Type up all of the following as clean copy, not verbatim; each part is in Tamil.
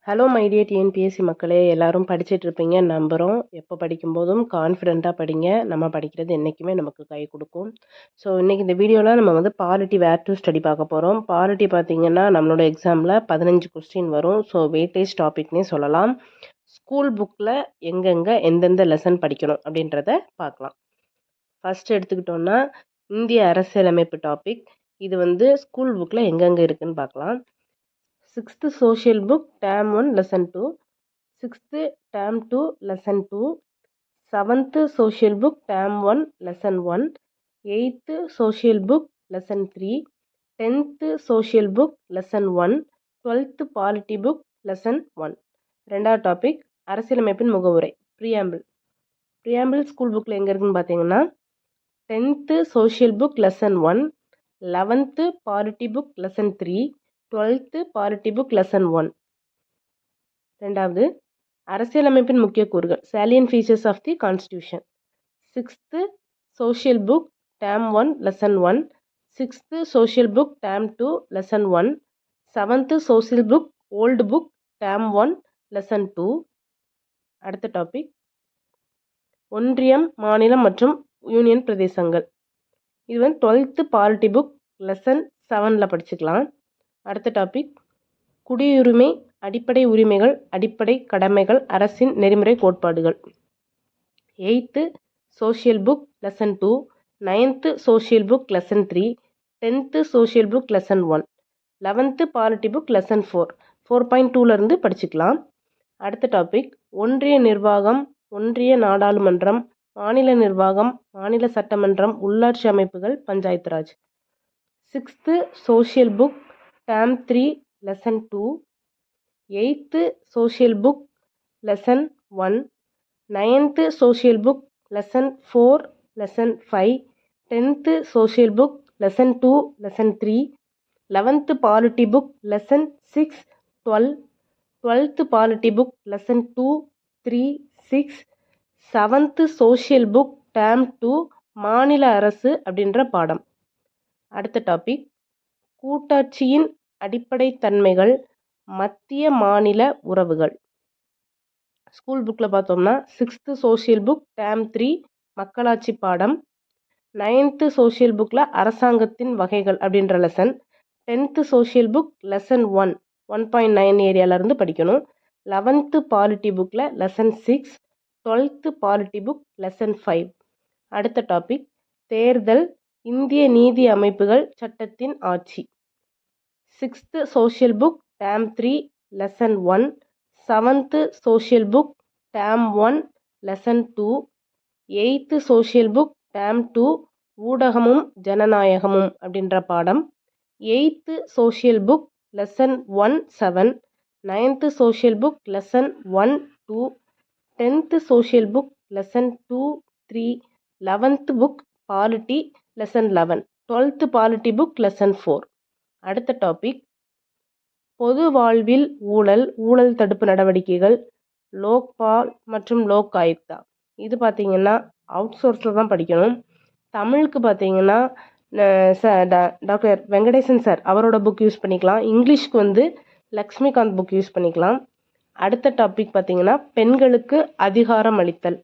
ஹலோ மை டியர் டிஎன்பிஎஸ்சி மக்களே, எல்லாரும் படிச்சுட்டு இருப்பீங்க நம்புகிறோம். எப்போ படிக்கும்போதும் கான்ஃபிடென்ட்டாக படிங்க. நம்ம படிக்கிறது என்றைக்குமே நமக்கு கை கொடுக்கும். ஸோ இன்றைக்கி இந்த வீடியோவில் நம்ம வந்து பாலிட்டி வேர் டு ஸ்டடி பார்க்க போகிறோம். பாலிட்டி பார்த்திங்கன்னா நம்மளோட எக்ஸாமில் 15 கொஸ்டின் வரும். ஸோ வெயிட்டேஜ் டாபிக்னே சொல்லலாம். ஸ்கூல் புக்கில் எங்கெங்கே எந்தெந்த லெசன் படிக்கணும் அப்படின்றத பார்க்கலாம். ஃபஸ்ட் எடுத்துக்கிட்டோன்னா இந்திய அரசியலமைப்பு டாபிக். இது வந்து ஸ்கூல் புக்கில் எங்கெங்கே இருக்குதுன்னு பார்க்கலாம். 6th social book term 1 lesson 2, 6th term 2 lesson 2, 7th social book term 1 lesson 1, 8th social book lesson 3, 10th social book lesson 1, 12th polity book lesson 1. ரெண்டாவது டாபிக் அரசியலமைப்பின் முகவுரை ப்ரியாம்பிள் ஸ்கூல் புக்கில் எங்கே இருக்குன்னு பார்த்தீங்கன்னா 10th social book lesson 1, 11th polity book lesson 3, 12th polity book lesson 1. ரெண்டாவது அரசியலமைப்பின் முக்கிய கூறுகள் salient features of the constitution. 6th social book term 1 lesson 1, 6th social book term 2 lesson 1, 7th social book old book term 1 lesson 2. அடுத்த டாபிக் ஒன்றியம் மாநிலம் மற்றும் யூனியன் பிரதேசங்கள். இது வந்து 12th polity book lesson 7ல் படிச்சுக்கலாம். அடுத்த டாபிக் குடியுரிமை, அடிப்படை உரிமைகள், அடிப்படை கடமைகள், அரசின் நெறிமுறை கோட்பாடுகள். 8th social book lesson 2, 9th social book lesson 3, 10th social book lesson 1, 11th polity book lesson 4, 4.2லேருந்து படிச்சுக்கலாம். அடுத்த டாபிக் ஒன்றிய நிர்வாகம், ஒன்றிய நாடாளுமன்றம், மாநில நிர்வாகம், மாநில சட்டமன்றம், உள்ளாட்சி அமைப்புகள், panchayat Raj. 6th social book term 3 lesson 2, 8th social book lesson 1, 9th social book lesson 4 lesson 5, 10th social book lesson 2 lesson 3, 11th polity book lesson 6 12, 12th polity book lesson 2 3 6, 7th social book term 2 மாநில அரசு அப்படின்ற பாடம். அடுத்த டாபிக் கூட்டாட்சியின் அடிப்படை தன்மைகள், மத்திய மாநில உறவுகள். ஸ்கூல் புக்கில் பார்த்தோம்னா 6th சோஷியல் புக் டேம் 3 மக்களாட்சி பாடம், 9th சோஷியல் புக்கில் அரசாங்கத்தின் வகைகள் அப்படின்ற lesson, 10th social book lesson 1 1.9 ஏரியாவிலேருந்து படிக்கணும், 11th பாலிட்டி புக்கில் lesson 6, 12th polity book lesson 5. அடுத்த டாபிக் தேர்தல், இந்திய நீதி அமைப்புகள், சட்டத்தின் ஆட்சி. 6th social book term 3 lesson 1, 7th social book term 1 lesson 2, 8th social book term 2 ஊடகமும் ஜனநாயகமும் அப்படின்ற பாடம், 8th social book lesson 1 7, 9th social book lesson 1 2, 10th social book lesson 2 3, 11th book polity lesson 11, 12th polity book lesson 4. அடுத்த டாபிக் பொது வாழ்வில் ஊழல், ஊழல் தடுப்பு நடவடிக்கைகள், லோக்பால் மற்றும் லோக் ஆயுக்தா. இது பார்த்திங்கன்னா அவுட் சோர்ஸில் தான் படிக்கணும். தமிழுக்கு பார்த்திங்கன்னா டாக்டர் வெங்கடேசன் சார் அவரோட புக் யூஸ் பண்ணிக்கலாம். இங்கிலீஷ்க்கு வந்து லக்ஷ்மிகாந்த் புக் யூஸ் பண்ணிக்கலாம். அடுத்த டாபிக் பார்த்திங்கன்னா பெண்களுக்கு அதிகாரம் அளித்தல்.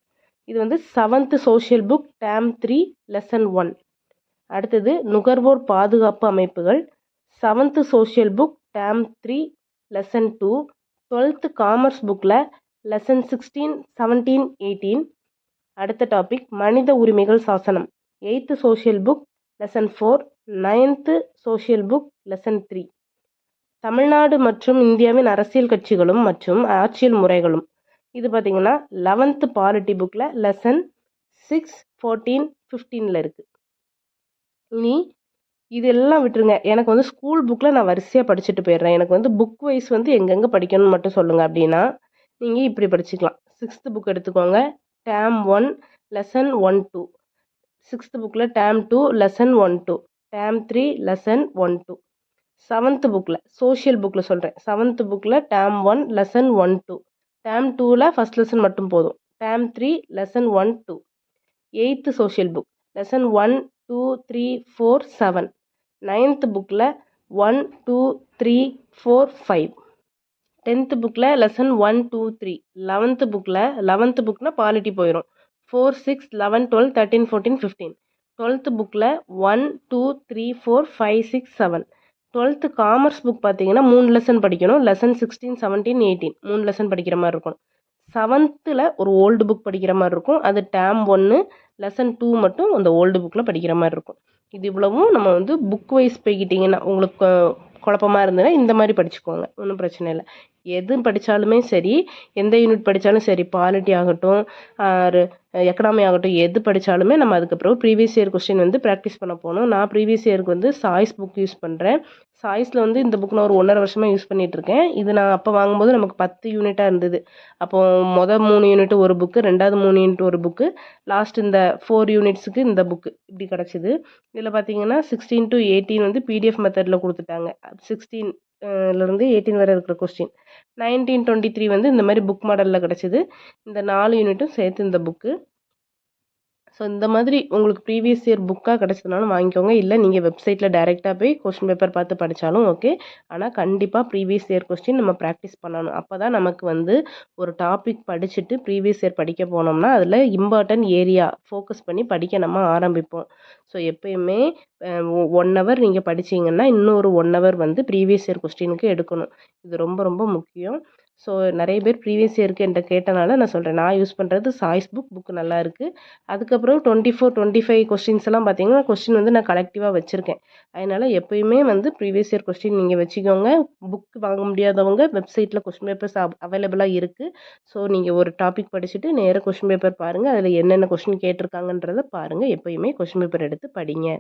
இது வந்து 7th social book term 3 lesson 1. அடுத்தது நுகர்வோர் பாதுகாப்பு அமைப்புகள், 7th social book term 3 lesson 2, 12th commerce புக்கில் லெசன் 16 17 18. அடுத்த டாபிக் மனித உரிமைகள் சாசனம், 8th social book lesson 4, 9th social book lesson 3. Tamil Nadu மற்றும் இந்தியாவின் அரசியல் கட்சிகளும் மற்றும் ஆட்சியல் முறைகளும். இது பார்த்திங்கன்னா 11th பாலிட்டி புக்கில் லெசன் 6 14 15ல் இருக்குது. இனி இதெல்லாம் விட்டுருங்க, எனக்கு வந்து ஸ்கூல் புக்கில் நான் வரிசையாக படிச்சுட்டு போயிடுறேன். எனக்கு வந்து புக் வைஸ் வந்து எங்கெங்கே படிக்கணும்னு மட்டும் சொல்லுங்கள் அப்படின்னா நீங்கள் இப்படி படிச்சுக்கலாம். 6th புக் எடுத்துக்கோங்க, டேம் 1 லெசன் 1 2, 6th புக்கில் dam 2 lesson 1 2, dam 3 lesson 1 2. 7th புக்கில் சோஷியல் புக்கில் சொல்கிறேன், 7th புக்கில் டேம் 1 லெசன் 1 2, டேம் 2ல் ஃபஸ்ட் லெசன் மட்டும் போதும், term 3 lesson 1 2. 8th social book lesson 1 2 3 4 7, 9th புக்கில் 1 2 3 4 5. 10th புக்கில் லெசன் 1 2 3. 11th புக்னா பாலிட்டி போயிடும். 4 6 11 12 13 14 15. 12th புக்கில் 1 2 3 4 5 6 7. 12th காமர்ஸ் புக் பார்த்தீங்கன்னா 3 லெசன் படிக்கணும். லெசன் 16 17 18 3 லெசன் படிக்கிற மாதிரி இருக்கும். 7th ஒரு ஓல்டு புக் படிக்கிற மாதிரி இருக்கும். அது டேம் 1 லெசன் 2 மட்டும் அந்த ஓல்டு புக்கில் படிக்கிற மாதிரி இருக்கும். இது இவ்வளவும் நம்ம வந்து புக் வைஸ் போய்கிட்டிங்கன்னா உங்களுக்கு குழப்பமாக இருந்ததுன்னா இந்த மாதிரி படிச்சுக்கோங்க, ஒன்றும் பிரச்சனை இல்லை. எது படித்தாலுமே சரி, எந்த யூனிட் படித்தாலும் சரி, பாலிட்டி ஆகட்டும் எக்கனாமி ஆகட்டும், எது படித்தாலுமே நம்ம அதுக்கப்புறம் ப்ரீவியஸ் இயர் கொஸ்டின் வந்து ப்ராக்டிஸ் பண்ண போகணும். நான் ப்ரீவியஸ் இயருக்கு வந்து சாய்ஸ் புக் யூஸ் பண்ணுறேன். சாய்ஸில் வந்து இந்த புக் நான் ஒரு 1.5 வருஷமாக யூஸ் பண்ணிகிட்ருக்கேன். இது நான் அப்போ வாங்கும்போது நமக்கு 10 யூனிட்டாக இருந்தது. அப்போது 3 யூனிட் ஒரு புக்கு, 2 யூனிட் ஒரு புக்கு, லாஸ்ட் இந்த 4 யூனிட்ஸுக்கு இந்த புக்கு இப்படி கிடச்சிது. இதில் பார்த்தீங்கன்னா 16 to 18 வந்து பிடிஎஃப் மெத்தடில் கொடுத்துட்டாங்க. 16லேருந்து 18 வரை இருக்கிற கொஸ்டின். 19 23 வந்து இந்த மாதிரி புக் மாடலில் கிடச்சிது. இந்த 4 யூனிட்டும் சேர்த்து இந்த புக்கு. ஸோ இந்த மாதிரி உங்களுக்கு ப்ரீவியஸ் இயர் புக்காக கிடச்சதுனாலும் வாங்கிக்கோங்க. இல்லை நீங்கள் வெப்சைட்டில் டைரெக்டாக போய் கொஸ்டின் பேப்பர் பார்த்து படித்தாலும் ஓகே. ஆனால் கண்டிப்பாக ப்ரீவியஸ் இயர் கொஸ்டின் நம்ம ப்ராக்டிஸ் பண்ணணும். அப்போ தான் நமக்கு வந்து ஒரு டாபிக் படிச்சுட்டு ப்ரீவியஸ் இயர் படிக்க போனோம்னா அதில் இம்பார்ட்டன்ட் ஏரியா ஃபோக்கஸ் பண்ணி படிக்க நம்ம ஆரம்பிப்போம். ஸோ எப்பயுமே 1 ஹவர் நீங்கள் படிச்சிங்கன்னா இன்னொரு 1 ஹவர் வந்து ப்ரீவியஸ் இயர் கொஸ்டினுக்கு எடுக்கணும். இது ரொம்ப ரொம்ப முக்கியம். ஸோ நிறைய பேர் ப்ரீவியஸ் இயருக்கு என்கிட்ட கேட்டனால நான் சொல்கிறேன். நான் யூஸ் பண்ணுறது சாய்ஸ் புக்கு நல்லா இருக்குது. அதுக்கப்புறம் 24 25 கொஸ்டின்ஸ் எல்லாம் பார்த்தீங்கன்னா கொஸ்டின் வந்து நான் கலெக்டிவாக வச்சுருக்கேன். அதனால் எப்பயுமே வந்து ப்ரீவியஸ் இயர் கொஸ்டின் நீங்கள் வச்சுக்கோங்க. புக் வாங்க முடியாதவங்க வெப்சைட்டில் கொஸ்டின் பேப்பர்ஸ் அவைலபிளாக இருக்குது. ஸோ நீங்கள் ஒரு டாபிக் படிச்சுட்டு நேராக கொஸ்டின் பேப்பர் பாருங்கள். அதில் என்னென்ன கொஸ்டின் கேட்டிருக்காங்கன்றதை பாருங்கள். எப்பயுமே கொஸ்டின் பேப்பர் எடுத்து படிங்க.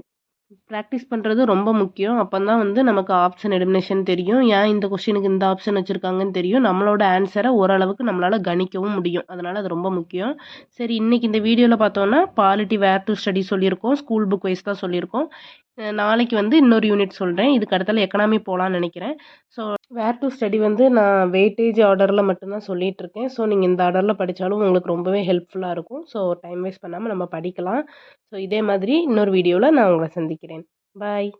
ப்ராக்டிஸ் பண்ணுறது ரொம்ப முக்கியம். அப்போ தான் வந்து நமக்கு ஆப்ஷன் எலிமினேஷன் தெரியும். ஏன் இந்த கொஸ்டினுக்கு இந்த ஆப்ஷன் வச்சுருக்காங்கன்னு தெரியும். நம்மளோட ஆன்சரை ஓரளவுக்கு நம்மளால் கணிக்கவும் முடியும். அதனால் அது ரொம்ப முக்கியம். சரி, இன்றைக்கி இந்த வீடியோவில் பார்த்தோன்னா பாலிட்டி வேர் டு ஸ்டடி சொல்லியிருக்கோம். ஸ்கூல் புக் வைஸ் தான் சொல்லியிருக்கோம். நாளைக்கு வந்து இன்னொரு யூனிட் சொல்கிறேன். இதுக்கு அடுத்தால எக்கனாமி போகலான்னு நினைக்கிறேன். ஸோ வேர் டு ஸ்டடி வந்து நான் வெயிட்டேஜ் ஆர்டரில் மட்டும்தான் சொல்லிகிட்ருக்கேன். ஸோ நீங்கள் இந்த ஆர்டரில் படித்தாலும் உங்களுக்கு ரொம்பவே ஹெல்ப்ஃபுல்லாக இருக்கும். ஸோ டைம் வேஸ்ட் பண்ணாமல் நம்ம படிக்கலாம். ஸோ இதே மாதிரி இன்னொரு வீடியோவில் நான் உங்களை சந்திக்கிறேன். பாய்.